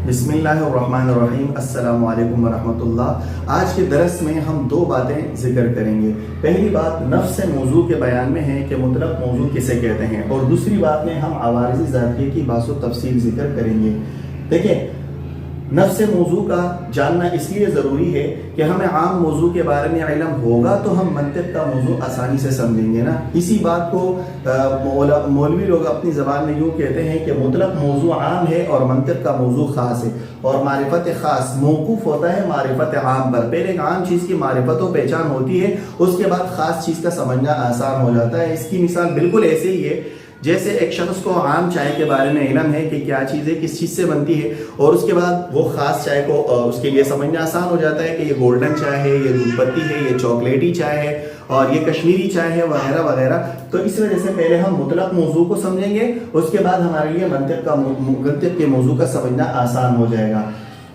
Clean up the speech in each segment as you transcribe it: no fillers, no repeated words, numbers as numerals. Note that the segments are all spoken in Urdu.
بسم اللہ الرحمن الرحیم۔ السلام علیکم ورحمۃ اللہ۔ آج کے درس میں ہم دو باتیں ذکر کریں گے۔ پہلی بات نفس موضوع کے بیان میں ہے کہ مطلق موضوع کسے کہتے ہیں، اور دوسری بات میں ہم عوارض ذاتیہ کی بحث و تفصیل ذکر کریں گے۔ دیکھیں، نفس موضوع کا جاننا اس لیے ضروری ہے کہ ہمیں عام موضوع کے بارے میں علم ہوگا تو ہم منطق کا موضوع آسانی سے سمجھیں گے نا۔ اسی بات کو مولوی لوگ اپنی زبان میں یوں کہتے ہیں کہ مطلق موضوع عام ہے اور منطق کا موضوع خاص ہے، اور معرفت خاص موقوف ہوتا ہے معرفت عام پر۔ پہلے ایک عام چیز کی معرفت و پہچان ہوتی ہے، اس کے بعد خاص چیز کا سمجھنا آسان ہو جاتا ہے۔ اس کی مثال بالکل ایسے ہی ہے جیسے ایک شخص کو عام چائے کے بارے میں علم ہے کہ کیا چیز ہے، کس چیز سے بنتی ہے، اور اس کے بعد وہ خاص چائے کو اس کے لیے سمجھنا آسان ہو جاتا ہے کہ یہ گولڈن چائے ہے، یہ دودھ پتی ہے، یہ چاکلیٹی چائے ہے، اور یہ کشمیری چائے ہے، وغیرہ وغیرہ۔ تو اس وجہ سے پہلے ہم مطلق موضوع کو سمجھیں گے، اس کے بعد ہمارے لیے منطق کے موضوع کا سمجھنا آسان ہو جائے گا۔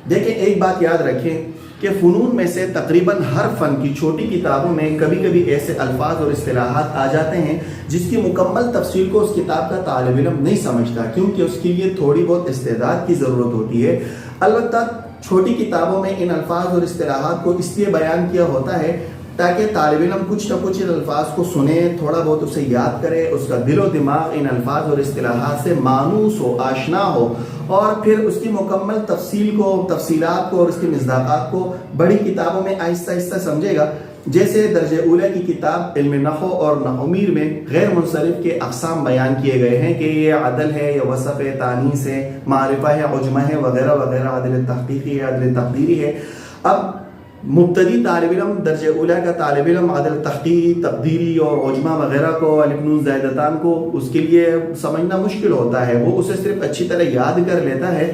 دیکھیں، ایک بات یاد رکھیں کہ فنون میں سے تقریباً ہر فن کی چھوٹی کتابوں میں کبھی کبھی ایسے الفاظ اور اصطلاحات آ جاتے ہیں جس کی مکمل تفصیل کو اس کتاب کا طالب علم نہیں سمجھتا، کیونکہ اس کے لیے تھوڑی بہت استعداد کی ضرورت ہوتی ہے۔ البتہ چھوٹی کتابوں میں ان الفاظ اور اصطلاحات کو اس لیے بیان کیا ہوتا ہے تاکہ طالب علم کچھ نہ کچھ ان الفاظ کو سنے، تھوڑا بہت اسے یاد کرے، اس کا دل و دماغ ان الفاظ اور اصطلاحات سے مانوس ہو، آشنا ہو، اور پھر اس کی مکمل تفصیلات کو اور اس کی مصداقات کو بڑی کتابوں میں آہستہ آہستہ سمجھے گا۔ جیسے درجہ اولی کی کتاب علم نحو اور نحومیر میں غیر منصرف کے اقسام بیان کیے گئے ہیں کہ یہ عدل ہے، یہ وصف ہے، تانیث ہے، معرفہ ہے، عجمہ ہے، وغیرہ وغیرہ، عدل تحقیقی ہے، عدل تقدیری ہے۔ اب مبتدی طالب علم، درجہ اولی کا طالب علم عدل تحقیقی، تقدیری اور عجمہ وغیرہ کو، الف نون زائدتان کو اس کے لیے سمجھنا مشکل ہوتا ہے۔ وہ اسے صرف اچھی طرح یاد کر لیتا ہے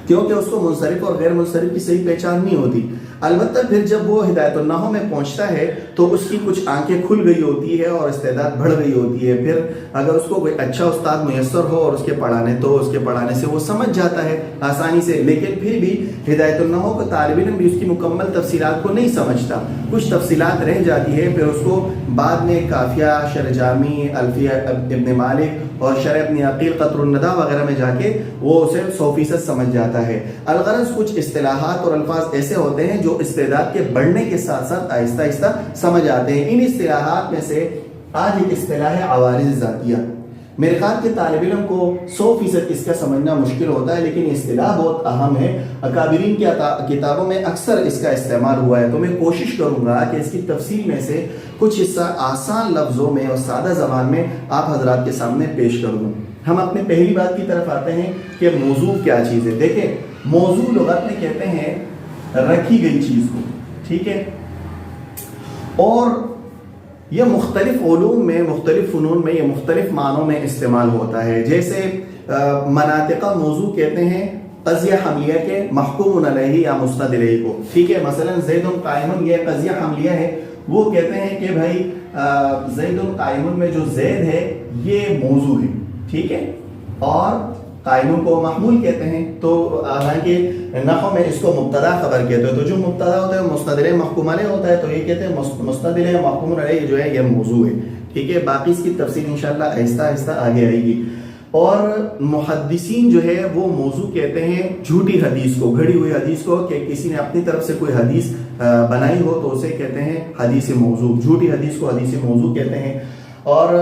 کیونکہ اس کو منصرف اور غیر منصرف کی صحیح پہچان نہیں ہوتی۔ البتہ پھر جب وہ ہدایت النحو میں پہنچتا ہے تو اس کی کچھ آنکھیں کھل گئی ہوتی ہے اور استعداد بڑھ گئی ہوتی ہے۔ پھر اگر اس کو کوئی اچھا استاد میسر ہو اور اس کے پڑھانے سے وہ سمجھ جاتا ہے آسانی سے، لیکن پھر بھی ہدایت النحو کا طالب علم بھی اس کی مکمل تفصیلات کو نہیں سمجھتا، کچھ تفصیلات رہ جاتی ہے۔ پھر اس کو بعد میں کافیہ، شرح جامی، الفیہ ابن مالک اور شرح ابن عقیل، قطر الندیٰ وغیرہ میں جا کے وہ اسے 100% سمجھ جاتا ہے۔ الغرض کچھ اصطلاحات اور الفاظ ایسے ہوتے ہیں جو استعداد کے بڑھنے کے ساتھ ساتھ آہستہ آہستہ سمجھ آتے ہیں۔ ان اصطلاحات میں سے آج ایک اصطلاح ہے عوارض ذاتیہ۔ میرے خیال کے طالب علم کو 100% اس کا سمجھنا مشکل ہوتا ہے، لیکن یہ اصطلاح بہت اہم ہے۔ اکابرین کی کتابوں میں اکثر اس کا استعمال ہوا ہے، تو میں کوشش کروں گا کہ اس کی تفصیل میں سے کچھ حصہ آسان لفظوں میں اور سادہ زبان میں آپ حضرات کے سامنے پیش کر دوں۔ ہم اپنے پہلی بات کی طرف آتے ہیں کہ موضوع کیا چیز ہے۔ دیکھیں، موضوع لغت میں کہتے ہیں رکھی گئی چیز کو، ٹھیک ہے، اور یہ مختلف علوم میں، مختلف فنون میں، یہ مختلف معنوں میں استعمال ہوتا ہے۔ جیسے مناطقہ موضوع کہتے ہیں قضیہ حملیہ کے محکوم علیہ یا مستند علیہ کو، ٹھیک ہے۔ مثلا زید قائم، یہ قضیہ حملیہ ہے، وہ کہتے ہیں کہ بھائی زید قائم میں جو زید ہے یہ موضوع ہے، ٹھیک ہے، اور قائم کو محمول کہتے ہیں۔ تو حالانکہ نحو میں اس کو مبتدا خبر کہتے ہیں، تو جو مبتدا ہوتا ہے مستند علیہ محکوم علیہ ہوتا ہے، تو یہ کہتے ہیں مستند علیہ محکوم علیہ جو ہے یہ موضوع ہے، ٹھیک ہے۔ باقی اس کی تفصیل انشاءاللہ آہستہ آہستہ آگے آئے گی۔ اور محدثین جو ہے وہ موضوع کہتے ہیں جھوٹی حدیث کو، گھڑی ہوئی حدیث کو، کہ کسی نے اپنی طرف سے کوئی حدیث بنائی ہو تو اسے کہتے ہیں حدیث موضوع، جھوٹی حدیث کو حدیث موضوع کہتے ہیں۔ اور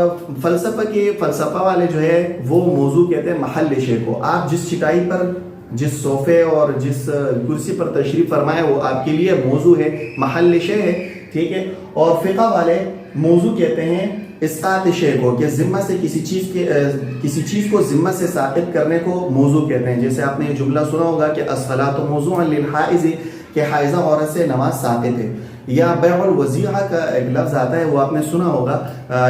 فلسفہ والے جو ہے وہ موضوع کہتے ہیں محل شے کو۔ آپ جس چٹائی پر، جس صوفے اور جس کرسی پر تشریف فرمائے وہ آپ کے لیے موضوع ہے، محل شے ہے، ٹھیک ہے۔ اور فقہ والے موضوع کہتے ہیں اسقاط شے کو، کہ ذمہ سے کسی چیز کو ذمہ سے ساقط کرنے کو موضوع کہتے ہیں۔ جیسے آپ نے یہ جملہ سنا ہوگا کہ الصلاۃ موضوع للحائض، کہ حائضہ عورت سے نماز ساقط ہے۔ یا بیع الوضیعہ کا ایک لفظ آتا ہے، وہ آپ نے سنا ہوگا،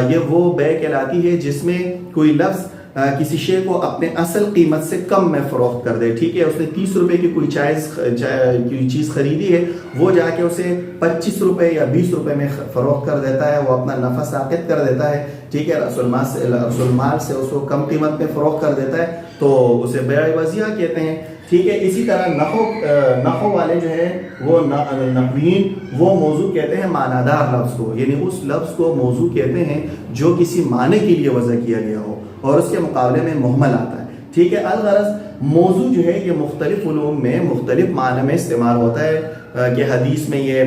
یہ وہ بیع کہلاتی ہے جس میں کوئی لفظ کسی شے کو اپنے اصل قیمت سے کم میں فروخت کر دے، ٹھیک ہے۔ اس نے 30 روپے کی کوئی چیز خریدی ہے، وہ جا کے اسے 25 روپے یا 20 روپے میں فروخت کر دیتا ہے، وہ اپنا نفع ساقط کر دیتا ہے، ٹھیک ہے، رأس المال سے اس کو کم قیمت میں فروخت کر دیتا ہے، تو اسے بیع وضیعہ کہتے ہیں، ٹھیک ہے۔ اسی طرح نحو والے جو ہے وہ نحوین وہ موضوع کہتے ہیں معنادار لفظ کو، یعنی اس لفظ کو موضوع کہتے ہیں جو کسی معنی کے لیے وضع کیا گیا ہو اور اس کے مقابلے میں مہمل آتا ہے، ٹھیک ہے. الغرض موضوع جو ہے یہ مختلف علوم میں مختلف معنی میں استعمال ہوتا ہے کہ حدیث میں یہ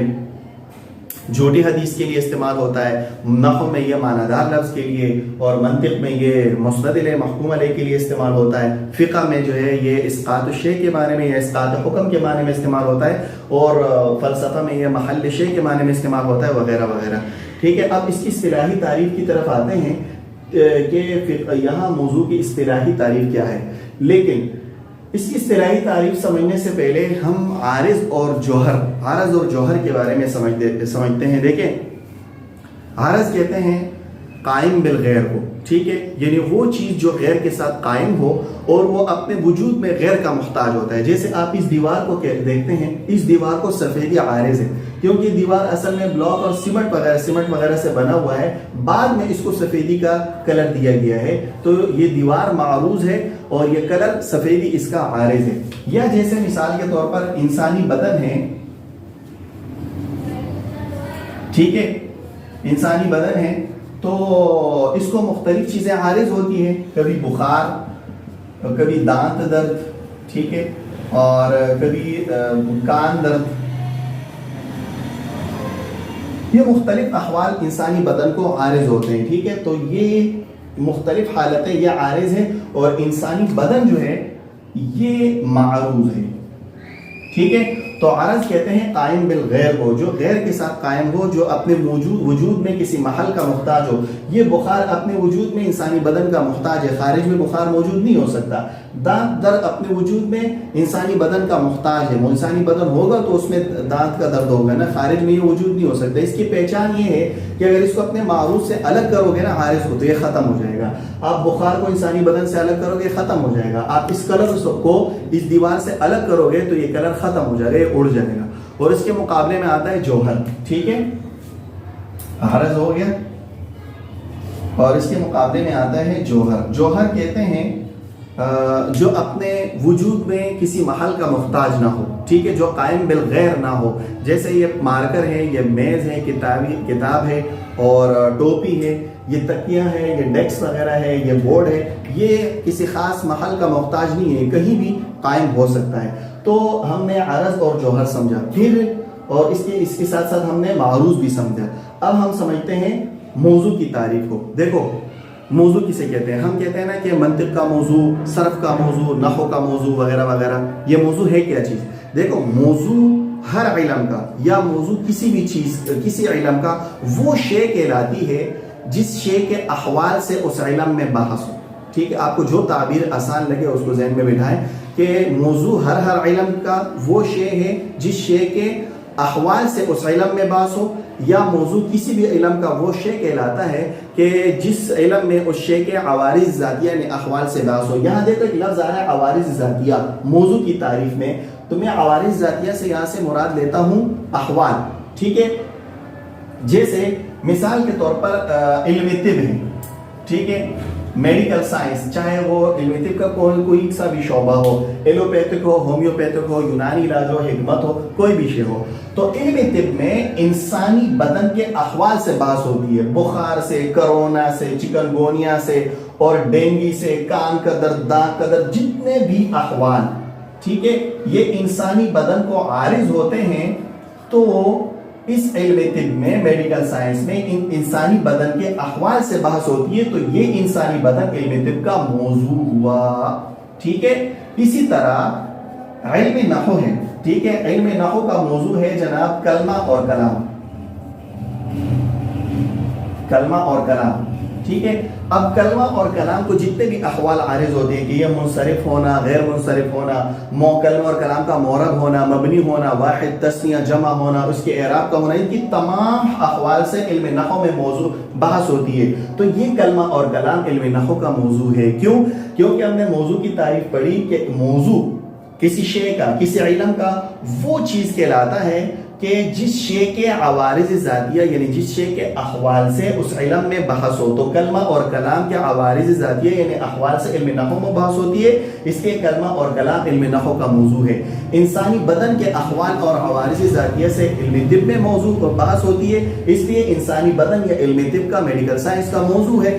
جھوٹی حدیث کے لیے استعمال ہوتا ہے، نحو میں یہ معنی دار لفظ کے لیے، اور منطق میں یہ مسند علیہ محکوم علیہ کے لیے استعمال ہوتا ہے، فقہ میں جو ہے یہ اسقاط الشیء کے معنی میں یا اسقاط حکم کے معنی میں استعمال ہوتا ہے، اور فلسفہ میں یہ محل شیء کے معنی میں استعمال ہوتا ہے وغیرہ وغیرہ. ٹھیک ہے. اب اس کی اصطلاحی تعریف کی طرف آتے ہیں کہ یہاں موضوع کی اصطلاحی تعریف کیا ہے. لیکن اس کی اصطلاحی تعریف سمجھنے سے پہلے ہم عارض اور جوہر کے بارے میں سمجھتے ہیں. دیکھیں، عارض کہتے ہیں قائم بالغیر کو، ٹھیک ہے، یعنی وہ چیز جو غیر کے ساتھ قائم ہو اور وہ اپنے وجود میں غیر کا محتاج ہوتا ہے. جیسے آپ اس دیوار کو دیکھتے ہیں، اس دیوار کو سفیدی عارض ہے، کیونکہ دیوار اصل میں بلاک اور سیمنٹ وغیرہ سے بنا ہوا ہے، بعد میں اس کو سفیدی کا کلر دیا گیا ہے، تو یہ دیوار معروض ہے اور یہ کلر سفیدی اس کا عارض ہے. یا جیسے مثال کے طور پر انسانی بدن ہے، ٹھیک ہے، انسانی بدن ہے تو اس کو مختلف چیزیں عارض ہوتی ہیں، کبھی بخار، کبھی دانت درد، ٹھیک ہے، اور کبھی کان درد. یہ مختلف احوال انسانی بدن کو عارض ہوتے ہیں. ٹھیک ہے. تو یہ مختلف حالتیں یہ عارض ہیں اور انسانی بدن جو ہے یہ معروض ہے. ٹھیک ہے. تو عارض کہتے ہیں قائم بالغیر کو، جو غیر کے ساتھ قائم ہو، جو اپنے وجود میں کسی محل کا محتاج ہو. یہ بخار اپنے وجود میں انسانی بدن کا محتاج ہے، خارج میں بخار موجود نہیں ہو سکتا. دانت درد اپنے وجود میں انسانی بدن کا محتاج ہے، انسانی بدن ہوگا تو اس میں دانت کا درد ہوگا نا، خارج میں یہ وجود نہیں ہو سکتا. اس کی پہچان یہ ہے کہ اگر اس کو اپنے معروض سے الگ کرو گے نا، عارض کو، تو یہ ختم ہو جائے گا. آپ بخار کو انسانی بدن سے الگ کرو گے، ختم ہو جائے گا. آپ اس کلر کو اس دیوار سے الگ کرو گے تو یہ کلر ختم ہو جائے گا، یہ اڑ جائے گا. اور اس کے مقابلے میں آتا ہے جوہر. ٹھیک ہے، عارض ہو گیا، اور اس کے مقابلے میں آتا ہے جوہر. جوہر کہتے ہیں جو اپنے وجود میں کسی محل کا محتاج نہ ہو، ٹھیک ہے، جو قائم بالغیر نہ ہو. جیسے یہ مارکر ہے، یہ میز ہے، کتاب ہے، اور ٹوپی ہے، یہ تکیہ ہے، یہ ڈیسک وغیرہ ہے، یہ بورڈ ہے. یہ کسی خاص محل کا محتاج نہیں ہے، کہیں بھی قائم ہو سکتا ہے. تو ہم نے عارض اور جوہر سمجھا، پھر اور اس کے ساتھ ساتھ ہم نے معروض بھی سمجھا. اب ہم سمجھتے ہیں موضوع کی تعریف کو. دیکھو، موضوع کسے کہتے ہیں؟ ہم کہتے ہیں نا کہ منطق کا موضوع، صرف کا موضوع، نحو کا موضوع وغیرہ وغیرہ. یہ موضوع ہے کیا چیز؟ دیکھو، موضوع ہر علم کا یا موضوع کسی بھی چیز، کسی علم کا وہ شے کہلاتی ہے جس شے کے احوال سے اس علم میں بحث ہو. ٹھیک ہے، آپ کو جو تعبیر آسان لگے اس کو ذہن میں بٹھائیں کہ موضوع ہر علم کا وہ شے ہے جس شے کے احوال سے اس علم میں بحث ہو، یا موضوع کسی بھی علم کا وہ شے کہلاتا ہے کہ جس علم میں اس شے کے عوارض ذاتیہ یعنی احوال سے بحث ہو. یہاں دیکھو ایک لفظ آ رہا ہے عوارض ذاتیہ موضوع کی تعریف میں، تو میں عوارض ذاتیہ سے یہاں سے مراد لیتا ہوں احوال. ٹھیک ہے، جیسے مثال کے طور پر علم طب ہے، ٹھیک ہے، میڈیکل سائنس، چاہے وہ علم طب کا کوئی سا بھی شعبہ ہو، ایلوپیتھک ہو، ہومیوپیتھک ہو، یونانی علاج ہو، حکمت ہو، کوئی بھی شے ہو. تو علم طب میں انسانی بدن کے احوال سے بحث ہوتی ہے، بخار سے، کرونا سے، چکن گونیا سے، اور ڈینگی سے، کان کا درد، دانت کا درد، جتنے بھی احوال، ٹھیک ہے، یہ انسانی بدن کو عارض ہوتے ہیں. تو اس علم طب میں، میڈیکل سائنس میں انسانی بدن کے احوال سے بحث ہوتی ہے، تو یہ انسانی بدن علم طب کا موضوع ہوا. ٹھیک ہے. اسی طرح علم نحو ہے، ٹھیک ہے، علم نحو کا موضوع ہے جناب کلمہ اور کلام. کلمہ اور کلام، ٹھیک ہے. اب کلمہ اور کلام کو جتنے بھی احوال عارض ہوتے ہیں کہ یہ منصرف ہونا، غیر منصرف ہونا، کلمہ اور کلام کا معرب ہونا، مبنی ہونا، واحد، تثنیہ، جمع ہونا، اس کے اعراب کا ہونا، ان کی تمام احوال سے علم نحو میں موضوع بحث ہوتی ہے. تو یہ کلمہ اور کلام علم نحو کا موضوع ہے. کیوں؟ کیونکہ ہم نے موضوع کی تعریف پڑھی کہ موضوع کسی شے کا، کسی علم کا وہ چیز کہلاتا ہے کہ جس شے کے عوارض ذاتیہ یعنی جس شے کے احوال سے اس علم میں بحث ہو. تو کلمہ اور کلام کے عوارض ذاتیہ یعنی احوال سے علم نحو میں بحث ہوتی ہے، اس کے کلمہ اور کلام علم نحو کا موضوع ہے. انسانی بدن کے احوال اور عوارض ذاتیہ سے علم طب میں موضوع اور بحث ہوتی ہے، اس لیے انسانی بدن یا علم طب کا، میڈیکل سائنس کا موضوع ہے.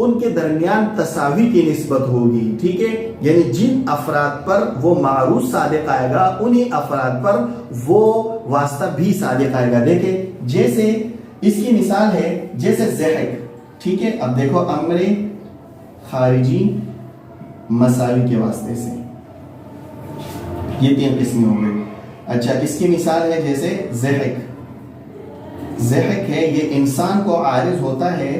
ان کے درمیان تساوی کی نسبت ہوگی، ٹھیک ہے، یعنی جن افراد پر وہ معروض صادق آئے گا انہی افراد پر وہ واسطہ بھی صادق آئے گا۔ دیکھیں جیسے اس کی مثال ہے جیسے ضحک، ٹھیک ہے، اب دیکھو امر خارجی مساوی کے واسطے سے، یہ 3 قسمیں ہوں گے۔ اچھا اس کی مثال ہے جیسے ضحک ہے، یہ انسان کو عارض ہوتا ہے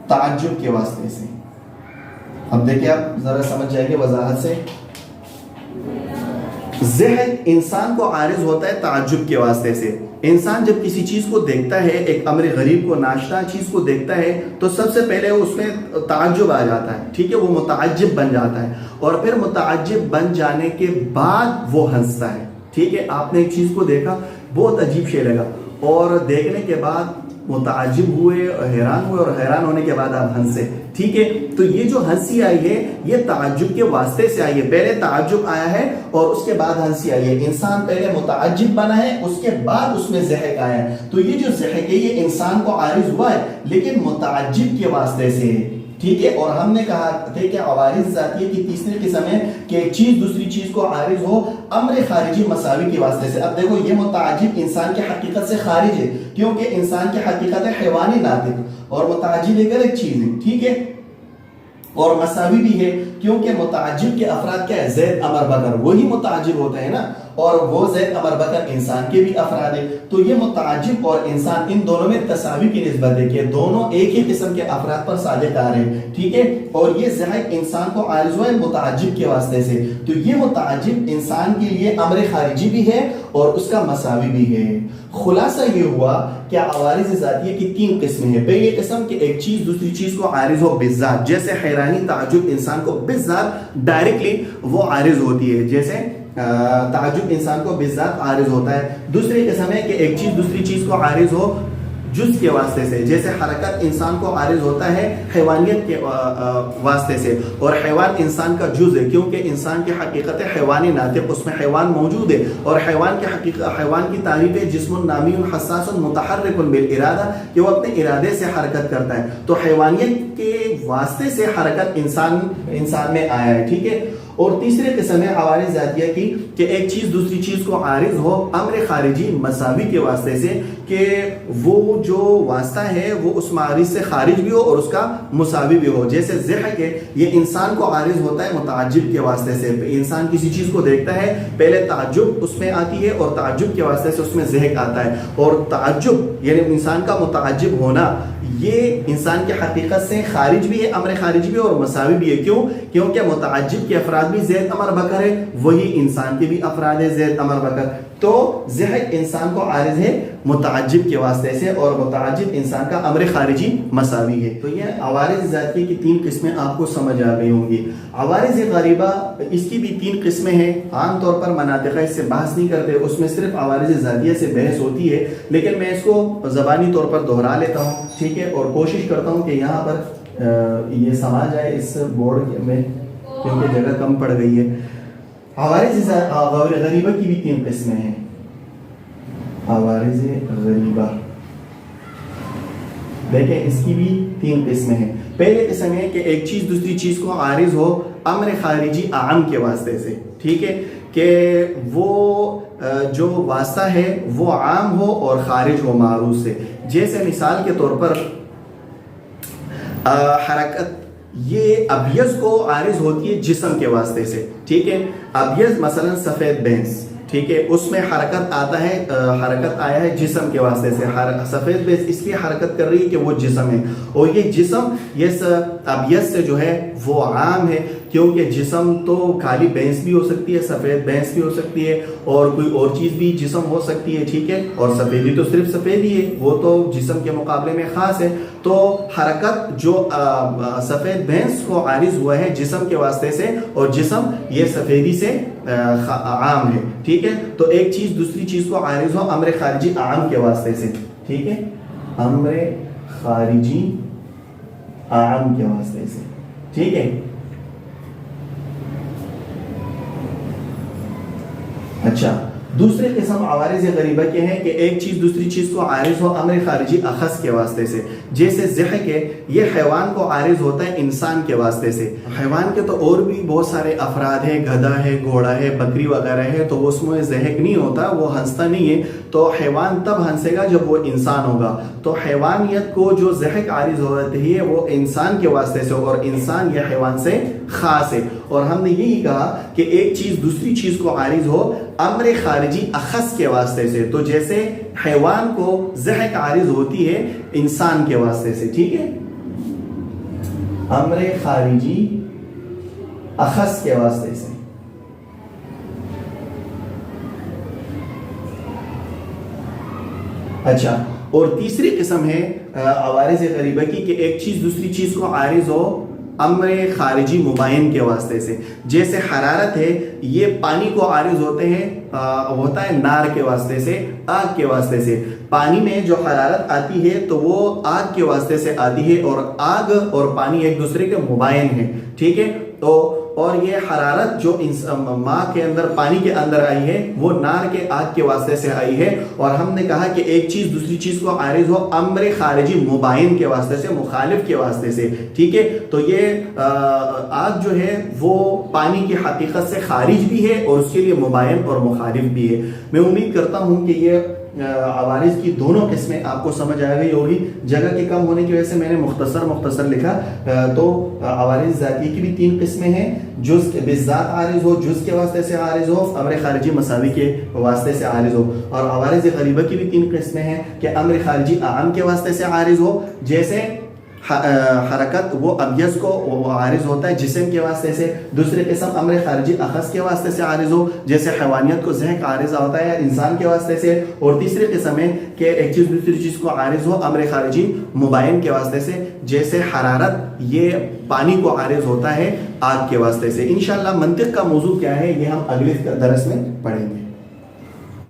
تعجب کے واسطے سے۔ اب دیکھیں آپ ذرا سمجھ جائیں گے وضاحت سے، ضحک انسان کو عارض ہوتا ہے تعجب کے واسطے سے۔ انسان جب کسی چیز کو دیکھتا ہے، ایک امر غریب کو، ناشنا چیز کو دیکھتا ہے تو سب سے پہلے اس میں تعجب آ جاتا ہے، ٹھیک ہے، وہ متعجب بن جاتا ہے، اور پھر متعجب بن جانے کے بعد وہ ہنستا ہے، ٹھیک ہے۔ آپ نے ایک چیز کو دیکھا، بہت عجیب شے لگا، اور دیکھنے کے بعد متعجب ہوئے، حیران ہوئے، اور حیران ہونے کے بعد آپ ہنسے، ٹھیک ہے۔ تو یہ جو ہنسی آئی ہے یہ تعجب کے واسطے سے آئی ہے، پہلے تعجب آیا ہے اور اس کے بعد ہنسی آئی ہے۔ انسان پہلے متعجب بنا ہے، اس کے بعد اس میں ضحک آیا ہے۔ تو یہ جو ضحک ہے یہ انسان کو عارض ہوا ہے لیکن متعجب کے واسطے سے، ٹھیک ہے۔ اور ہم نے کہا تھے کہ عوارض ذاتیہ کی تیسری قسم ہے کہ ایک چیز دوسری چیز کو عارض ہو امر خارجی مساوی کی واسطے سے۔ اب دیکھو یہ متعجب انسان کی حقیقت سے خارج ہے کیونکہ انسان کی حقیقت ہے حیوانی ناطق، اور متعجب ایک الگ چیز ہے، ٹھیک ہے۔ اور مساوی بھی ہے کیونکہ متعجب کے افراد کیا ہے؟ زید امر بکر، وہی متعجب ہوتا ہے نا، اور وہ زید امر بکر انسان کے بھی افراد ہے۔ تو یہ متعجب اور انسان ان دونوں میں تساوی کی نسبت ہے کہ دونوں ایک ہی قسم کے افراد پر صادق آ رہے ہیں، ٹھیک ہے۔ اور یہ ضحک انسان کو عارض ہوا ہے متعجب کے واسطے سے، تو یہ متعجب انسان کے لیے امر خارجی بھی ہے اور اس کا مساوی بھی ہے۔ خلاصہ یہ ہوا کہ عوارض ذاتیہ کی 3 قسمیں ہیں۔ پہلی قسم کہ ایک چیز دوسری چیز کو عارض ہو بالذات، جیسے حیرانی تعجب انسان کو بالذات ڈائریکٹلی وہ عارض ہوتی ہے، جیسے تعجب انسان کو بالذات عارض ہوتا ہے۔ دوسری قسم ہے کہ ایک چیز دوسری چیز کو عارض ہو جز کے واسطے سے، جیسے حرکت انسان کو عارض ہوتا ہے حیوانیت کے واسطے سے، اور حیوان انسان کا جز ہے کیونکہ انسان کی حقیقت ہے حیوانی ناطق، اس میں حیوان موجود ہے، اور حیوان کی حقیقت، حیوان کی تعریف ہے جسم نامی حساس متحرک بالارادہ، کہ وہ اپنے ارادے سے حرکت کرتا ہے۔ تو حیوانیت کے واسطے سے حرکت انسان میں آیا ہے، ٹھیک ہے۔ اور تیسری قسم ہے عوارض ذاتیہ کی کہ ایک چیز دوسری چیز کو عارض ہو امر خارجی مساوی کے واسطے سے، کہ وہ جو واسطہ ہے وہ اس معارض سے خارج بھی ہو اور اس کا مساوی بھی ہو۔ جیسے ضحک ہے، یہ انسان کو عارض ہوتا ہے متعجب کے واسطے سے، انسان کسی چیز کو دیکھتا ہے پہلے تعجب اس میں آتی ہے اور تعجب کے واسطے سے اس میں ضحک آتا ہے، اور تعجب یعنی انسان کا متعجب ہونا یہ انسان کی حقیقت سے خارج بھی ہے، امر خارجی بھی اور مساوی بھی ہے۔ کیوں؟ کیونکہ متعجب کے افراد بھی زید امر بکر ہے، وہی انسان کے بھی افراد ہے زید امر بکر۔ تو ضحک انسان کو عارض ہے متعجب کے واسطے سے، اور متعجب انسان کا امر خارجی مساوی ہے۔ تو یہ عوارض ذاتیہ کی 3 قسمیں آپ کو سمجھ آ گئی ہوں گی۔ عوارض غریبہ، اس کی بھی 3 قسمیں ہیں، عام طور پر مناطقہ اس سے بحث نہیں کرتے، اس میں صرف عوارض ذاتیہ سے بحث ہوتی ہے، لیکن میں اس کو زبانی طور پر دہرا لیتا ہوں، ٹھیک ہے، اور کوشش کرتا ہوں کہ یہاں پر یہ سما جائے اس بورڈ میں کیونکہ جگہ کم پڑ گئی ہے۔ عوارض غریبہ کی بھی 3 قسمیں ہیں۔ عوارض غریبہ دیکھیں اس کی بھی 3 قسمیں ہیں۔ پہلے قسم ہے کہ ایک چیز دوسری چیز کو عارض ہو امر خارجی عام کے واسطے سے، ٹھیک ہے، کہ وہ جو واسطہ ہے وہ عام ہو اور خارج ہو معروض سے۔ جیسے مثال کے طور پر حرکت، یہ ابیض کو عارض ہوتی ہے جسم کے واسطے سے، ٹھیک ہے۔ ابیض مثلا سفید بھینس، ٹھیک ہے، اس میں حرکت آتا ہے، حرکت آیا ہے جسم کے واسطے سے، سفید بھینس اس لیے حرکت کر رہی ہے کہ وہ جسم ہے، اور یہ جسم یہ ابیض سے جو ہے وہ عام ہے، کیونکہ جسم تو کالی بھینس بھی ہو سکتی ہے، سفید بھینس بھی ہو سکتی ہے، اور کوئی اور چیز بھی جسم ہو سکتی ہے، ٹھیک ہے، اور سفیدی تو صرف سفید ہی ہے، وہ تو جسم کے مقابلے میں خاص ہے۔ تو حرکت جو سفید بھینس کو عارض ہوا ہے جسم کے واسطے سے، اور جسم یہ سفیدی سے عام ہے، ٹھیک ہے۔ تو ایک چیز دوسری چیز کو عارض ہو امر خارجی عام کے واسطے سے، ٹھیک ہے، امر خارجی عام کے واسطے سے، ٹھیک ہے۔ اچھا، دوسری قسم عوارض غریبہ کے ہیں کہ ایک چیز دوسری چیز کو عارض ہو امر خارجی اخذ کے واسطے سے، جیسے ضحک ہے، یہ حیوان کو عارض ہوتا ہے انسان کے واسطے سے۔ حیوان کے تو اور بھی بہت سارے افراد ہیں، گدھا ہے، گھوڑا ہے، بکری وغیرہ ہے، تو اس میں ضحک نہیں ہوتا، وہ ہنستا نہیں ہے، تو حیوان تب ہنسے گا جب وہ انسان ہوگا۔ تو حیوانیت کو جو ضحک عارض ہوتی ہے وہ انسان کے واسطے سے، اور انسان یہ حیوان سے خاص ہے۔ اور ہم نے یہی کہا کہ ایک چیز دوسری چیز کو عارض ہو امر خارجی اخذ کے واسطے سے، تو جیسے حیوان کو ضحک عارض ہوتی ہے انسان کے واسطے سے، ٹھیک ہے، امر خارجی اخذ کے واسطے سے۔ اچھا، اور تیسری قسم ہے عوارض غریبہ کی کہ ایک چیز دوسری چیز کو عارض ہو امر خارجی مباین کے واسطے سے، جیسے حرارت ہے، یہ پانی کو عارض ہوتا ہے نار کے واسطے سے، آگ کے واسطے سے۔ پانی میں جو حرارت آتی ہے تو وہ آگ کے واسطے سے آتی ہے، اور آگ اور پانی ایک دوسرے کے مباین ہیں، ٹھیک ہے۔ تو اور یہ حرارت جو ماں کے اندر پانی کے اندر آئی ہے وہ نار کے آگ کے واسطے سے آئی ہے، اور ہم نے کہا کہ ایک چیز دوسری چیز کو عارض ہو امر خارجی مباین کے واسطے سے، مخالف کے واسطے سے، ٹھیک ہے۔ تو یہ آگ جو ہے وہ پانی کی حقیقت سے خارج بھی ہے اور اس کے لیے مباین اور مخالف بھی ہے۔ میں امید کرتا ہوں کہ یہ عوارض کی دونوں قسمیں آپ کو سمجھ آ گئی ہوگی۔ جگہ کے کم ہونے کی وجہ سے میں نے مختصر لکھا۔ تو عوارض ذاتی کی بھی 3 قسمیں ہیں، جز بالذات عارض ہو، جز کے واسطے سے عارض ہو، امر خارجی مساوی کے واسطے سے عارض ہو، اور عوارض غریبہ کی بھی 3 قسمیں ہیں کہ امر خارجی اعم کے واسطے سے عارض ہو، جیسے حرکت وہ ابیض کو عارض ہوتا ہے جسم کے واسطے سے، دوسری قسم امر خارجی اخذ کے واسطے سے عارض ہو، جیسے حیوانیت کو ضحک عارض ہوتا ہے انسان کے واسطے سے، اور تیسری قسم ہے کہ ایک چیز دوسری چیز کو عارض ہو امر خارجی مباین کے واسطے سے، جیسے حرارت یہ پانی کو عارض ہوتا ہے آگ کے واسطے سے۔ انشاءاللہ منطق کا موضوع کیا ہے یہ ہم اگلے درس میں پڑھیں گے۔